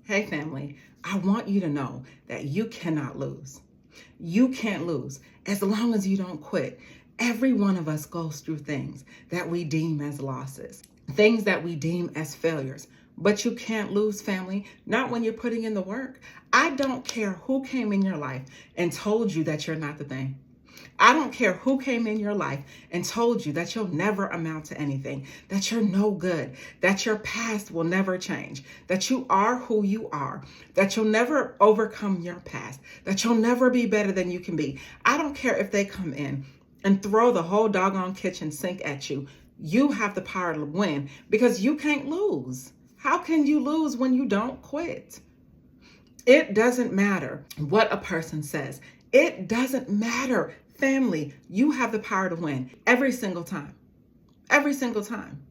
Hey family, I want you to know that you cannot lose. You can't lose as long as you don't quit. Every one of us goes through things that we deem as losses, things that we deem as failures. But you can't lose, family, not when you're putting in the work. I don't care who came in your life and told you that you're not the thing. I don't care who came in your life and told you that you'll never amount to anything, that you're no good, that your past will never change, that you are who you are, that you'll never overcome your past, that you'll never be better than you can be. I don't care if they come in and throw the whole doggone kitchen sink at you. You have the power to win because you can't lose. How can you lose when you don't quit? It doesn't matter what a person says. It doesn't matter. Family, you have the power to win every single time. Every single time.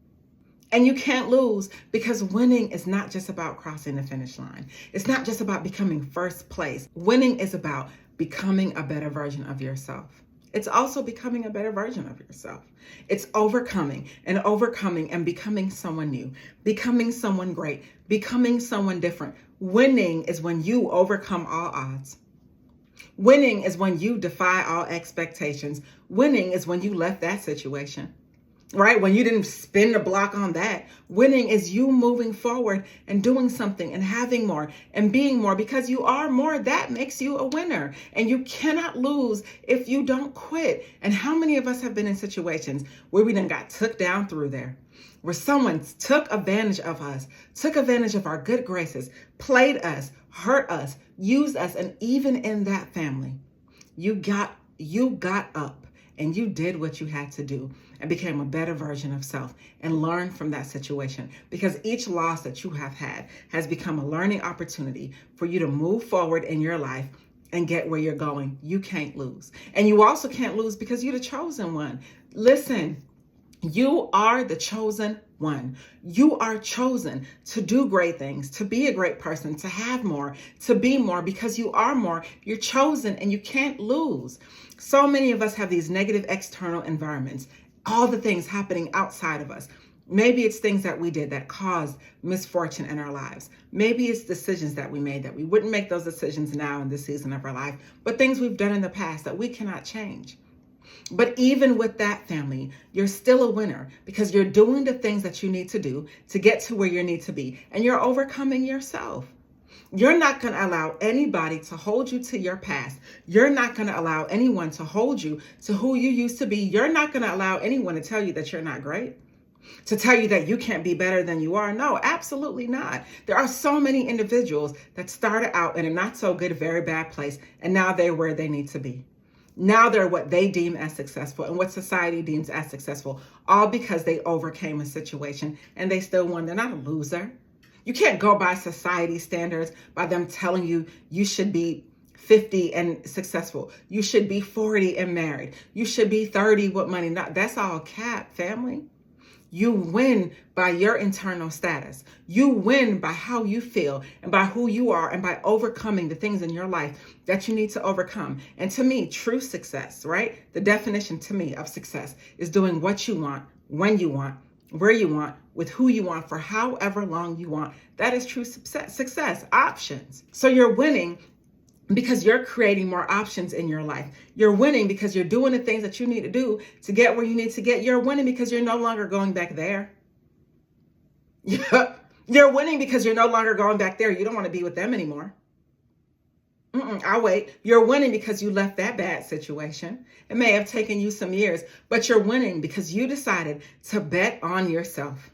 And you can't lose because winning is not just about crossing the finish line. It's not just about becoming first place. Winning is about becoming a better version of yourself. It's also becoming a better version of yourself. It's overcoming and becoming someone new, becoming someone great, becoming someone different. Winning is when you overcome all odds. Winning is when you defy all expectations. Winning is when you left that situation, right? When you didn't spin the block on that. Winning is you moving forward and doing something and having more and being more because you are more. That makes you a winner. And you cannot lose if you don't quit. And how many of us have been in situations where we done got took down through there? Where someone took advantage of us, took advantage of our good graces, played us, hurt us, used us, and even in that family, you got up and you did what you had to do and became a better version of self and learned from that situation because each loss that you have had has become a learning opportunity for you to move forward in your life and get where you're going. You can't lose. And you also can't lose because you're the chosen one. Listen, you are the chosen one. You are chosen to do great things, to be a great person, to have more, to be more because you are more. You're chosen and you can't lose. So many of us have these negative external environments, all the things happening outside of us. Maybe it's things that we did that caused misfortune in our lives. Maybe it's decisions that we made that we wouldn't make those decisions now in this season of our life, but things we've done in the past that we cannot change. But even with that, family, you're still a winner because you're doing the things that you need to do to get to where you need to be. And you're overcoming yourself. You're not going to allow anybody to hold you to your past. You're not going to allow anyone to hold you to who you used to be. You're not going to allow anyone to tell you that you're not great, to tell you that you can't be better than you are. No, absolutely not. There are so many individuals that started out in a not so good, very bad place, and now they're where they need to be. Now they're what they deem as successful and what society deems as successful, all because they overcame a situation and they still won. They're not a loser. You can't go by society standards, by them telling you you should be 50 and successful. You should be 40 and married. You should be 30 with money. That's all cap, family. You win by your internal status. You win by how you feel and by who you are and by overcoming the things in your life that you need to overcome. And to me, true success, right? The definition to me of success is doing what you want, when you want, where you want, with who you want, for however long you want. That is true success. Options. So you're winning because you're creating more options in your life. You're winning because you're doing the things that you need to do to get where you need to get. You're winning because you're no longer going back there. You're winning because you're no longer going back there. You don't want to be with them anymore. I'll wait. You're winning because you left that bad situation. It may have taken you some years, but you're winning because you decided to bet on yourself.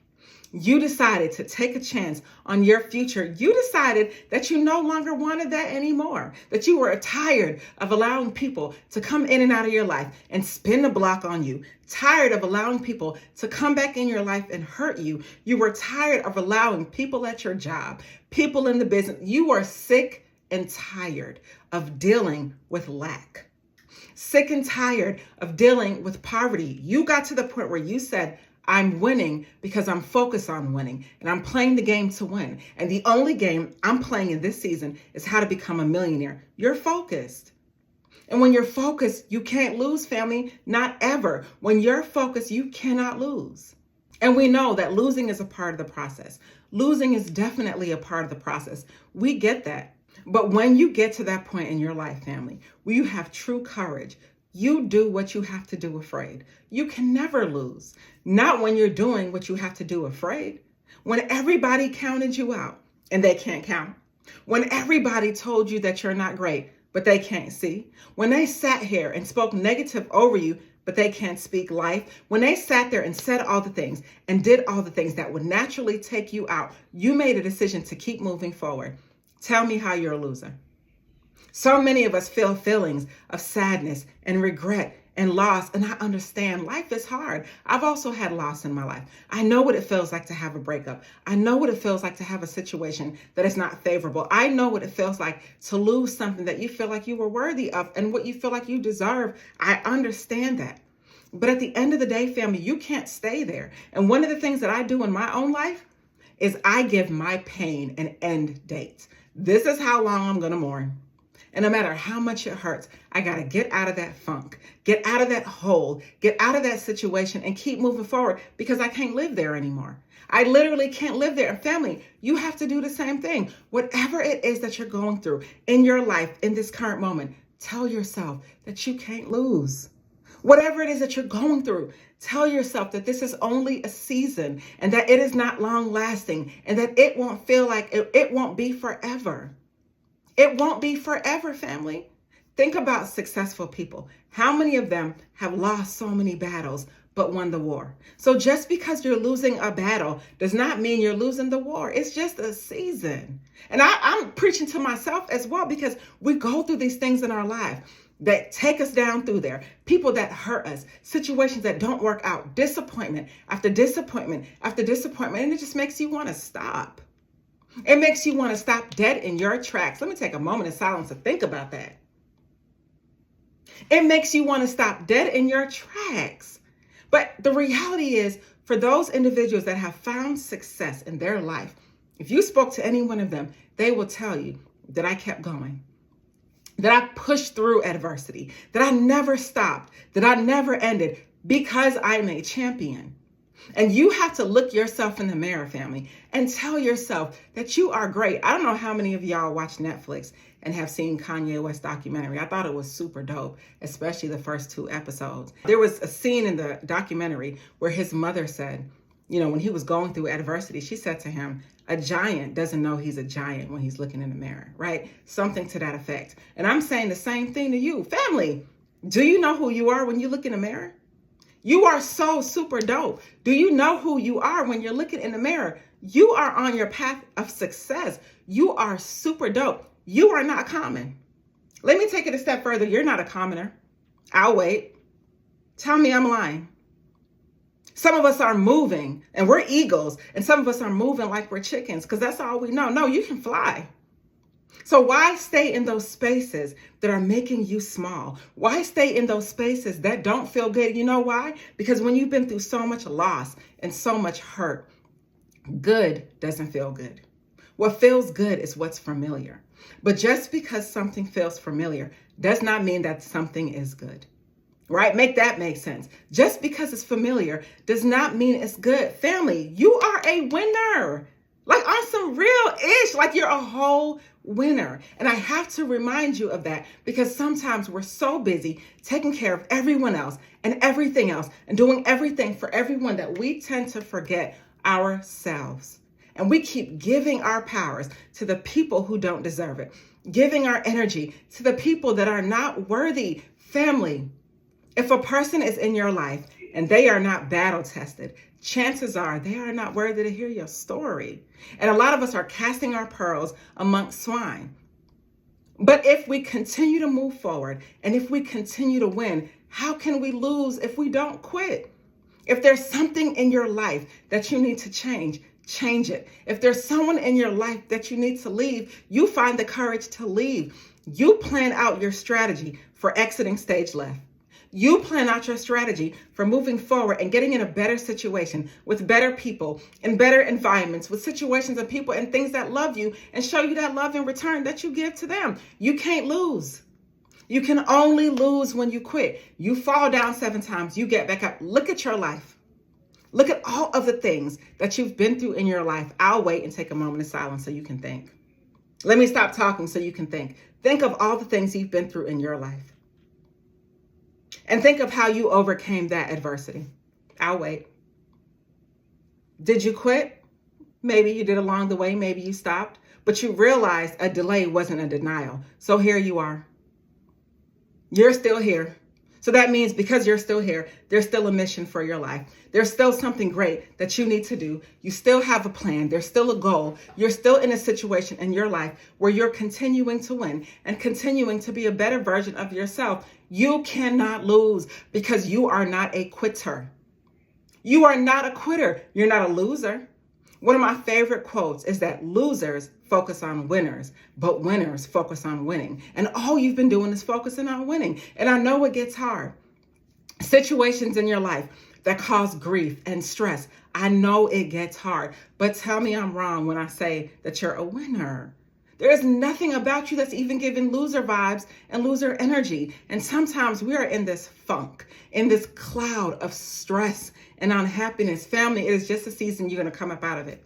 You decided to take a chance on your future. You decided that you no longer wanted that anymore, that you were tired of allowing people to come in and out of your life and spin the block on you, tired of allowing people to come back in your life and hurt you. You were tired of allowing people at your job, people in the business. You were sick and tired of dealing with lack, sick and tired of dealing with poverty. You got to the point where you said, I'm winning because I'm focused on winning and I'm playing the game to win. And the only game I'm playing in this season is how to become a millionaire. You're focused. And when you're focused, you can't lose, family. Not ever. When you're focused, you cannot lose. And we know that losing is a part of the process. Losing is definitely a part of the process. We get that. But when you get to that point in your life, family, where you have true courage, you do what you have to do afraid. You can never lose. Not when you're doing what you have to do afraid. When everybody counted you out and they can't count. When everybody told you that you're not great, but they can't see. When they sat here and spoke negative over you, but they can't speak life. When they sat there and said all the things and did all the things that would naturally take you out, you made a decision to keep moving forward. Tell me how you're a loser. So many of us feel feelings of sadness and regret and loss, and I understand life is hard. I've also had loss in my life. I know what it feels like to have a breakup. I know what it feels like to have a situation that is not favorable. I know what it feels like to lose something that you feel like you were worthy of and what you feel like you deserve. I understand that. But at the end of the day, family, you can't stay there. And one of the things that I do in my own life is I give my pain an end date. This is how long I'm going to mourn. And no matter how much it hurts, I got to get out of that funk, get out of that hole, get out of that situation and keep moving forward because I can't live there anymore. I literally can't live there. And family, you have to do the same thing. Whatever it is that you're going through in your life in this current moment, tell yourself that you can't lose. Whatever it is that you're going through, tell yourself that this is only a season and that it is not long lasting and that it won't feel like it won't be forever. It won't be forever, family. Think about successful people. How many of them have lost so many battles but won the war? So just because you're losing a battle does not mean you're losing the war. It's just a season. And I'm preaching to myself as well because we go through these things in our life that take us down through there. People that hurt us, situations that don't work out, disappointment after disappointment after disappointment. And it just makes you want to stop. It makes you want to stop dead in your tracks. Let me take a moment of silence to think about that. It makes you want to stop dead in your tracks. But the reality is, for those individuals that have found success in their life, if you spoke to any one of them, they will tell you that I kept going, that I pushed through adversity, that I never stopped, that I never ended because I'm a champion. And you have to look yourself in the mirror, family, and tell yourself that you are great. I don't know how many of y'all watch Netflix and have seen Kanye West documentary. I thought it was super dope, especially the first 2 episodes. There was a scene in the documentary where his mother said, you know, when he was going through adversity, she said to him, a giant doesn't know he's a giant when he's looking in the mirror, right? Something to that effect. And I'm saying the same thing to you. Family, do you know who you are when you look in the mirror? You are so super dope. Do you know who you are when you're looking in the mirror? You are on your path of success. You are super dope. You are not common. Let me take it a step further. You're not a commoner. I'll wait. Tell me I'm lying. Some of us are moving and we're eagles, and some of us are moving like we're chickens because that's all we know. No, you can fly. So why stay in those spaces that are making you small? Why stay in those spaces that don't feel good? You know why? Because when you've been through so much loss and so much hurt, good doesn't feel good. What feels good is what's familiar. But just because something feels familiar does not mean that something is good. Right? Make that make sense. Just because it's familiar does not mean it's good. Family, you are a winner. Like on some real ish, like you're a whole winner. And I have to remind you of that because sometimes we're so busy taking care of everyone else and everything else and doing everything for everyone that we tend to forget ourselves. And we keep giving our powers to the people who don't deserve it, giving our energy to the people that are not worthy. Family, if a person is in your life and they are not battle tested, chances are they are not worthy to hear your story. And a lot of us are casting our pearls amongst swine. But if we continue to move forward and if we continue to win, how can we lose if we don't quit? If there's something in your life that you need to change, change it. If there's someone in your life that you need to leave, you find the courage to leave. You plan out your strategy for exiting stage left. You plan out your strategy for moving forward and getting in a better situation with better people and better environments, with situations and people and things that love you and show you that love in return that you give to them. You can't lose. You can only lose when you quit. You fall down 7 times, you get back up. Look at your life. Look at all of the things that you've been through in your life. I'll wait and take a moment of silence so you can think. Let me stop talking so you can think. Think of all the things you've been through in your life. And think of how you overcame that adversity. I'll wait. Did you quit? Maybe you did along the way. Maybe you stopped. But you realized a delay wasn't a denial. So here you are. You're still here. So that means because you're still here, there's still a mission for your life. There's still something great that you need to do. You still have a plan. There's still a goal. You're still in a situation in your life where you're continuing to win and continuing to be a better version of yourself. You cannot lose because you are not a quitter. You are not a quitter. You're not a loser. One of my favorite quotes is that losers focus on winners, but winners focus on winning. And all you've been doing is focusing on winning. And I know it gets hard. Situations in your life that cause grief and stress, I know it gets hard. But tell me I'm wrong when I say that you're a winner. There is nothing about you that's even giving loser vibes and loser energy. And sometimes we are in this funk, in this cloud of stress and unhappiness. Family, it is just a season you're going to come up out of it.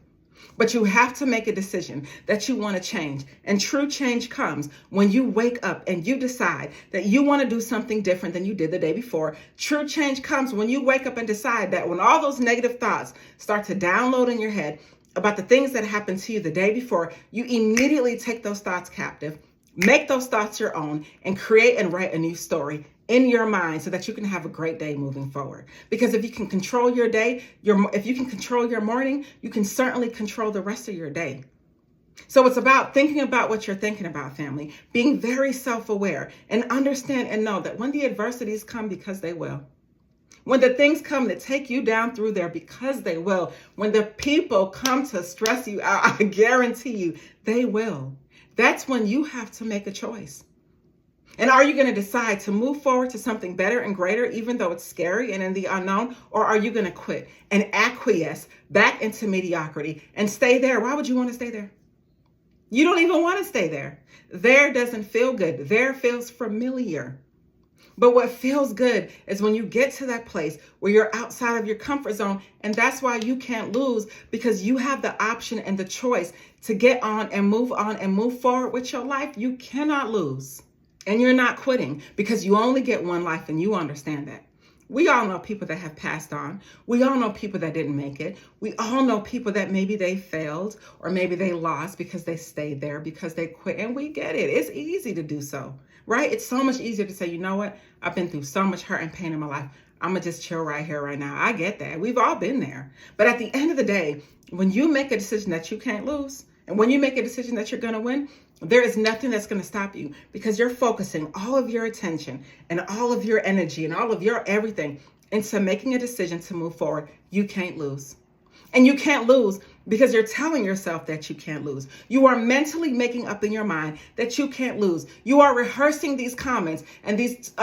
But you have to make a decision that you want to change. And true change comes when you wake up and you decide that you want to do something different than you did the day before. True change comes when you wake up and decide that when all those negative thoughts start to download in your head about the things that happened to you the day before, you immediately take those thoughts captive, make those thoughts your own, and create and write a new story in your mind so that you can have a great day moving forward. Because if you can control your day, if you can control your morning, you can certainly control the rest of your day. So it's about thinking about what you're thinking about, family, being very self-aware and understand and know that when the adversities come, because they will, when the things come that take you down through there, because they will, when the people come to stress you out, I guarantee you, they will. That's when you have to make a choice. And are you going to decide to move forward to something better and greater, even though it's scary and in the unknown? Or are you going to quit and acquiesce back into mediocrity and stay there? Why would you want to stay there? You don't even want to stay there. There doesn't feel good. There feels familiar. But what feels good is when you get to that place where you're outside of your comfort zone. And that's why you can't lose, because you have the option and the choice to get on and move forward with your life. You cannot lose. And you're not quitting, because you only get one life, and you understand that. We all know people that have passed on. We all know people that didn't make it. We all know people that maybe they failed or maybe they lost because they stayed there, because they quit. And we get it. It's easy to do so, right? It's so much easier to say, you know what? I've been through so much hurt and pain in my life. I'm going to just chill right here, right now. I get that. We've all been there. But at the end of the day, when you make a decision that you can't lose, and when you make a decision that you're going to win, there is nothing that's going to stop you, because you're focusing all of your attention and all of your energy and all of your everything into making a decision to move forward. You can't lose. And you can't lose because you're telling yourself that you can't lose. You are mentally making up in your mind that you can't lose. You are rehearsing these comments, and these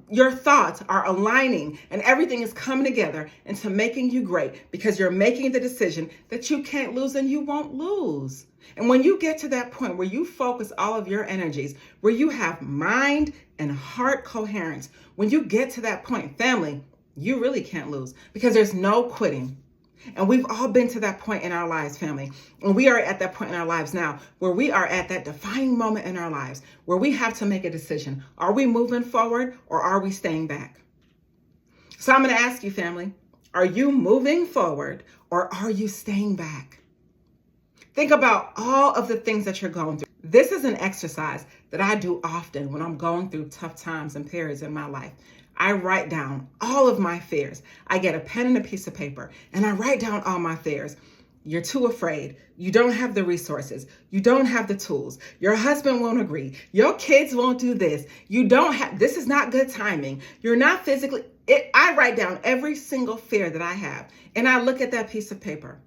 your thoughts are aligning, and everything is coming together into making you great, because you're making the decision that you can't lose and you won't lose. And when you get to that point where you focus all of your energies, where you have mind and heart coherence, when you get to that point, family, you really can't lose, because there's no quitting. And we've all been to that point in our lives, family. And we are at that point in our lives now where we are at that defining moment in our lives where we have to make a decision. Are we moving forward, or are we staying back? So I'm going to ask you, family, are you moving forward, or are you staying back? Think about all of the things that you're going through. This is an exercise that I do often when I'm going through tough times and periods in my life. I write down all of my fears. I get a pen and a piece of paper, and I write down all my fears. You're too afraid. You don't have the resources. You don't have the tools. Your husband won't agree. Your kids won't do this. This is not good timing. You're not physically. I write down every single fear that I have, and I look at that piece of paper,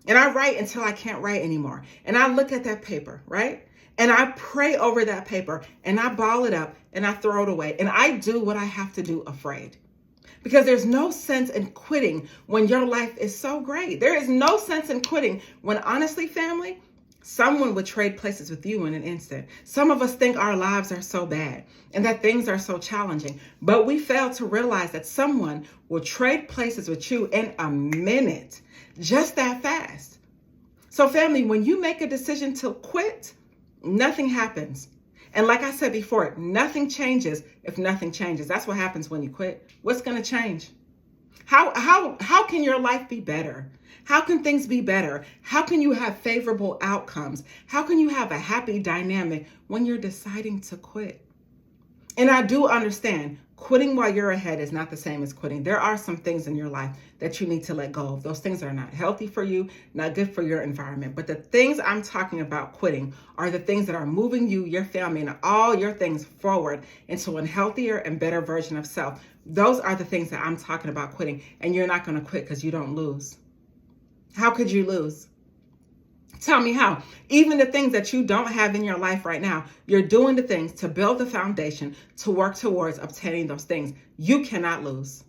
and I write until I can't write anymore. And I look at that paper, right? And I pray over that paper, and I ball it up, and I throw it away. And I do what I have to do afraid. Because there's no sense in quitting when your life is so great. There is no sense in quitting when, honestly, family, Someone would trade places with you in an instant. Some of us think our lives are so bad and that things are so challenging, but we fail to realize that someone will trade places with you in a minute, just that fast. So family, when you make a decision to quit, nothing happens. And like I said before, nothing changes if nothing changes. That's what happens when you quit. What's going to change? How can your life be better? How can things be better? How can you have favorable outcomes? How can you have a happy dynamic when you're deciding to quit? And I do understand quitting while you're ahead is not the same as quitting. There are some things in your life that you need to let go of. Those things are not healthy for you, not good for your environment. But the things I'm talking about quitting are the things that are moving you, your family, and all your things forward into a healthier and better version of self. Those are the things that I'm talking about quitting. And you're not going to quit because you don't lose. How could you lose? Tell me how. Even the things that you don't have in your life right now, you're doing the things to build the foundation to work towards obtaining those things. You cannot lose.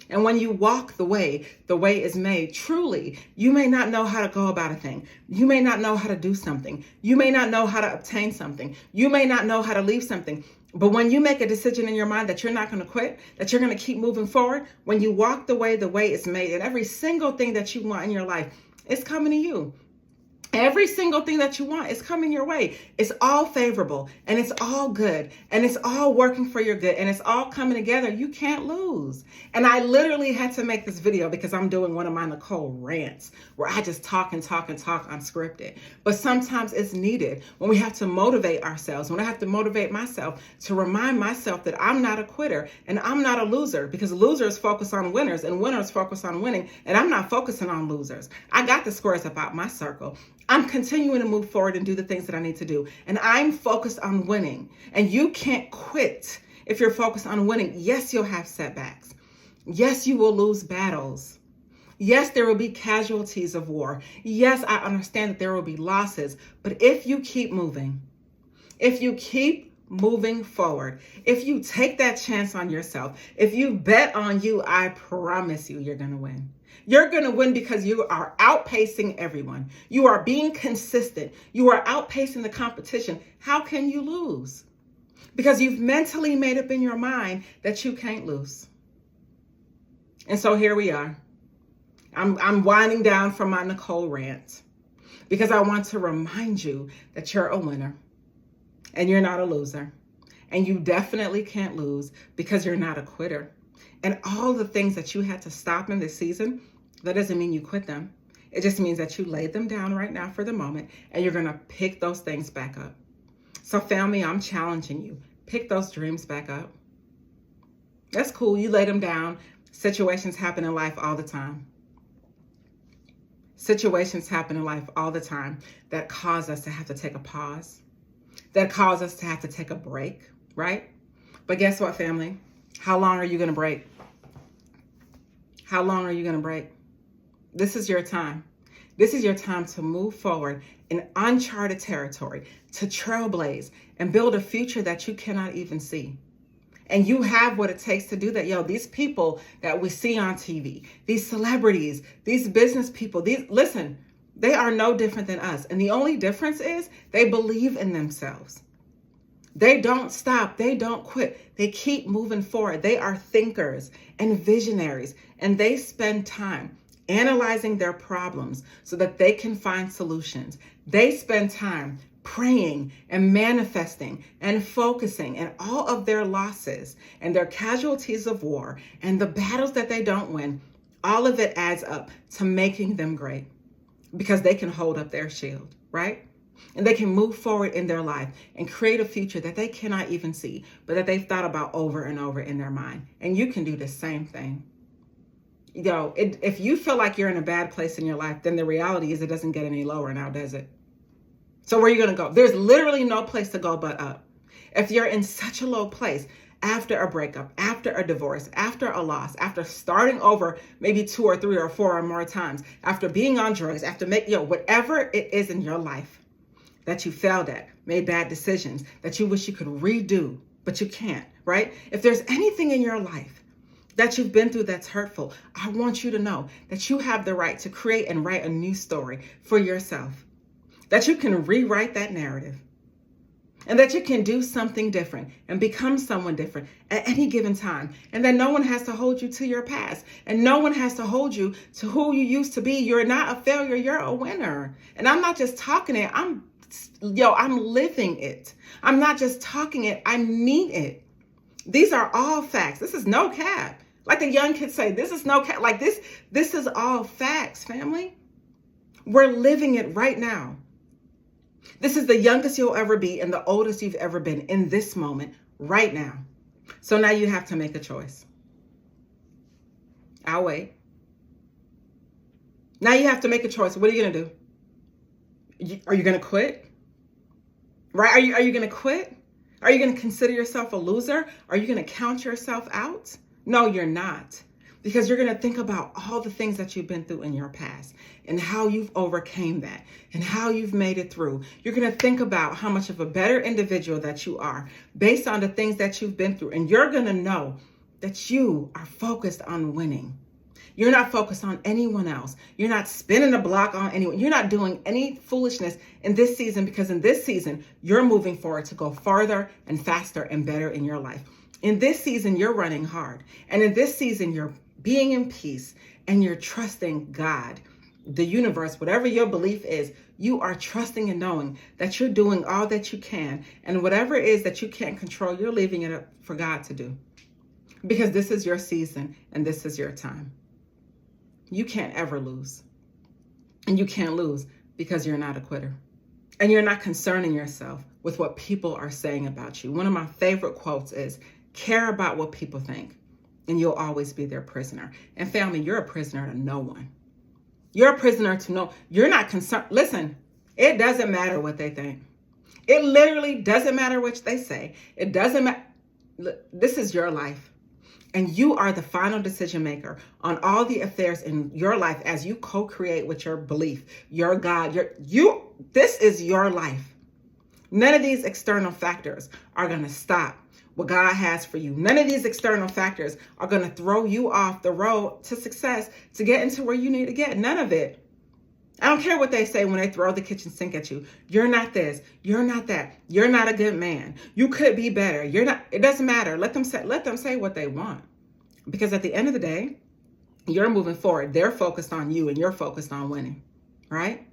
And when you walk the way is made, truly, you may not know how to go about a thing. You may not know how to do something. You may not know how to obtain something. You may not know how to leave something. But when you make a decision in your mind that you're not going to quit, that you're going to keep moving forward, when you walk the way is made, and every single thing that you want in your life is coming to you. Every single thing that you want is coming your way. It's all favorable and it's all good and it's all working for your good and it's all coming together. You can't lose. And I literally had to make this video because I'm doing one of my Nicole rants where I just talk unscripted. But sometimes it's needed when we have to motivate ourselves, when I have to motivate myself to remind myself that I'm not a quitter and I'm not a loser, because losers focus on winners and winners focus on winning. And I'm not focusing on losers. I got the squares about my circle. I'm continuing to move forward and do the things that I need to do. And I'm focused on winning. And you can't quit if you're focused on winning. Yes, you'll have setbacks. Yes, you will lose battles. Yes, there will be casualties of war. Yes, I understand that there will be losses. But if you keep moving, if you keep moving forward, if you take that chance on yourself, if you bet on you, I promise you, you're going to win. You're going to win because you are outpacing everyone. You are being consistent. You are outpacing the competition. How can you lose? Because you've mentally made up in your mind that you can't lose. And so here we are. I'm winding down from my Nicole rant because I want to remind you that you're a winner and you're not a loser. And you definitely can't lose because you're not a quitter. And all the things that you had to stop in this season, that doesn't mean you quit them. It just means that you laid them down right now for the moment and you're going to pick those things back up. So family, I'm challenging you. Pick those dreams back up. That's cool. You laid them down. Situations happen in life all the time. Situations happen in life all the time that cause us to have to take a pause, that cause us to have to take a break, right? But guess what, family? How long are you going to break? How long are you going to break? This is your time. This is your time to move forward in uncharted territory, to trailblaze and build a future that you cannot even see. And you have what it takes to do that. These people that we see on TV, these celebrities, these business people, listen, they are no different than us. And the only difference is they believe in themselves. They don't stop. They don't quit. They keep moving forward. They are thinkers and visionaries, and they spend time analyzing their problems so that they can find solutions. They spend time praying and manifesting and focusing, and all of their losses and their casualties of war and the battles that they don't win, all of it adds up to making them great because they can hold up their shield, right? And they can move forward in their life and create a future that they cannot even see, but that they've thought about over and over in their mind. And you can do the same thing. If you feel like you're in a bad place in your life, then the reality is it doesn't get any lower now, does it? So where are you going to go? There's literally no place to go but up. If you're in such a low place, after a breakup, after a divorce, after a loss, after starting over maybe 2 or 3 or 4 or more times, after being on drugs, after whatever it is in your life that you failed at, made bad decisions that you wish you could redo, but you can't, right? If there's anything in your life that you've been through that's hurtful, I want you to know that you have the right to create and write a new story for yourself. that you can rewrite that narrative, and that you can do something different and become someone different at any given time. And that no one has to hold you to your past, and no one has to hold you to who you used to be. You're not a failure, you're a winner. And I'm not just talking it, I'm living it. I'm not just talking it, I mean it. These are all facts. This is no cap. Like the young kids say, this is no cap. Like this is all facts, family. We're living it right now. This is the youngest you'll ever be and the oldest you've ever been in this moment right now. So now you have to make a choice. I'll wait. Now you have to make a choice. What are you going to do? Are you going to quit? Right? Are you going to quit? Are you going to consider yourself a loser? Are you going to count yourself out? No, you're not. Because you're going to think about all the things that you've been through in your past and how you've overcame that and how you've made it through. You're going to think about how much of a better individual that you are based on the things that you've been through. And you're going to know that you are focused on winning. You're not focused on anyone else. You're not spinning a block on anyone. You're not doing any foolishness in this season, because in this season, you're moving forward to go farther and faster and better in your life. In this season, you're running hard. And in this season, you're being in peace and you're trusting God, the universe, whatever your belief is. You are trusting and knowing that you're doing all that you can. And whatever it is that you can't control, you're leaving it up for God to do. Because this is your season and this is your time. You can't ever lose. And you can't lose because you're not a quitter. And you're not concerning yourself with what people are saying about you. One of my favorite quotes is, care about what people think, and you'll always be their prisoner. And family, you're a prisoner to no one. You're a prisoner to no, you're not concerned. Listen, it doesn't matter what they think. It literally doesn't matter what they say. It doesn't matter. This is your life. And you are the final decision maker on all the affairs in your life as you co-create with your belief, your God, this is your life. None of these external factors are going to stop what God has for you. None of these external factors are going to throw you off the road to success to get into where you need to get. None of it. I don't care what they say when they throw the kitchen sink at you. You're not this. You're not that. You're not a good man. You could be better. You're not. It doesn't matter. Let them say what they want. Because at the end of the day, you're moving forward. They're focused on you and you're focused on winning. Right?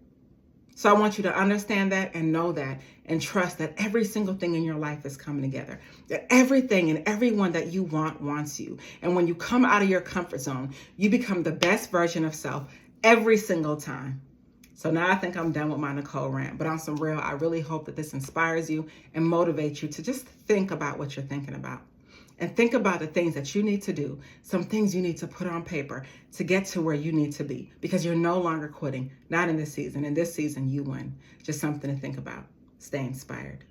So I want you to understand that and know that and trust that every single thing in your life is coming together. That everything and everyone that you want wants you. And when you come out of your comfort zone, you become the best version of self every single time. So now I think I'm done with my Nicole rant. But on some real, I really hope that this inspires you and motivates you to just think about what you're thinking about. And think about the things that you need to do, some things you need to put on paper to get to where you need to be, because you're no longer quitting, not in this season. In this season, you win. Just something to think about. Stay inspired.